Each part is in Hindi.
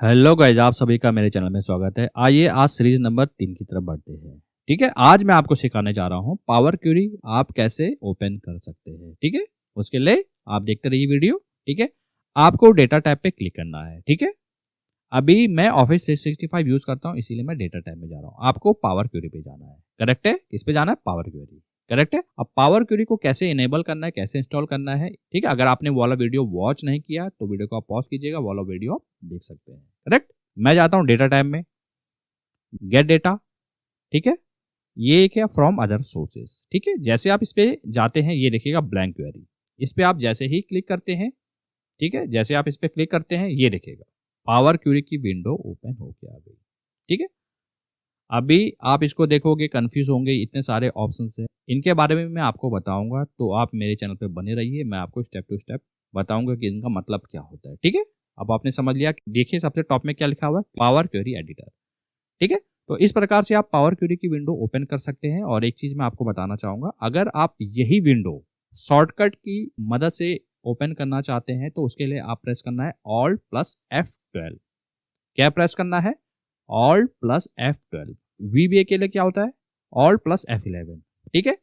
हेलो गाइस, आप सभी का मेरे चैनल में स्वागत है। आइए आज सीरीज नंबर 3 की तरफ बढ़ते हैं। ठीक है, आज मैं आपको सिखाने जा रहा हूँ पावर क्वेरी आप कैसे ओपन कर सकते हैं। ठीक है, उसके लिए आप देखते रहिए वीडियो। ठीक है, आपको डेटा टैब पे क्लिक करना है। ठीक है, अभी मैं ऑफिस 365 यूज करता हूँ, इसीलिए मैं डेटा टैब में जा रहा हूँ। आपको पावर क्वेरी पे जाना है। करेक्ट है, किस पे जाना है? Power query. करेक्ट है। अब पावर क्वेरी को कैसे इनेबल करना है, कैसे इंस्टॉल करना है, ठीक है, अगर आपने वो वाला वीडियो वॉच नहीं किया तो वीडियो को आप पॉज कीजिएगा, वो वाला वीडियो आप देख सकते हैं। करेक्ट। मैं जाता हूँ डेटा टैब में, गेट डेटा। ठीक है, ये एक है फ्रॉम अदर सोर्सेस। ठीक है, जैसे आप इस पे जाते हैं ये देखिएगा ब्लैंक क्वेरी। इस पे आप जैसे ही क्लिक करते हैं, ठीक है, जैसे आप इस पे क्लिक करते हैं ये देखिएगा पावर क्वेरी की विंडो ओपन होके आ गई। ठीक है, अभी आप इसको देखोगे कंफ्यूज होंगे, इतने सारे ऑप्शंस हैं, इनके बारे में मैं आपको बताऊंगा, तो आप मेरे चैनल पे बने रहिए। मैं आपको स्टेप टू स्टेप बताऊंगा कि इनका मतलब क्या होता है। ठीक है, अब आपने समझ लिया। देखिए सबसे टॉप में क्या लिखा हुआ है, पावर क्वेरी एडिटर। ठीक है, तो इस प्रकार से आप पावर क्वेरी की विंडो ओपन कर सकते हैं। और एक चीज मैं आपको बताना चाहूंगा, अगर आप यही विंडो शॉर्टकट की मदद से ओपन करना चाहते हैं तो उसके लिए आप प्रेस करना है Alt + F12। क्या प्रेस करना है? Alt + F12। VBA के लिए क्या होता है? Alt + F11। ठीक है,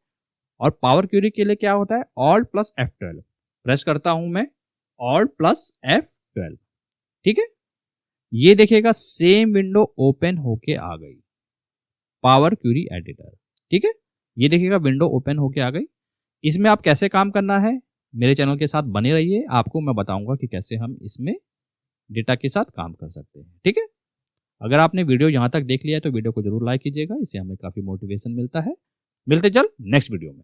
और पावर क्वेरी के लिए क्या होता है? Alt + F12। प्रेस करता हूं मैं Alt + F12। ठीक है, ये देखिएगा सेम विंडो ओपन होके आ गई, पावर क्वेरी एडिटर। ठीक है, ये देखिएगा विंडो ओपन होके आ गई। इसमें आप कैसे काम करना है, मेरे चैनल के साथ बने रहिए, आपको मैं बताऊंगा कि कैसे हम इसमें डेटा के साथ काम कर सकते हैं। ठीक है, अगर आपने वीडियो यहां तक देख लिया है तो वीडियो को जरूर लाइक कीजिएगा, इससे हमें काफी मोटिवेशन मिलता है। मिलते चल नेक्स्ट वीडियो में।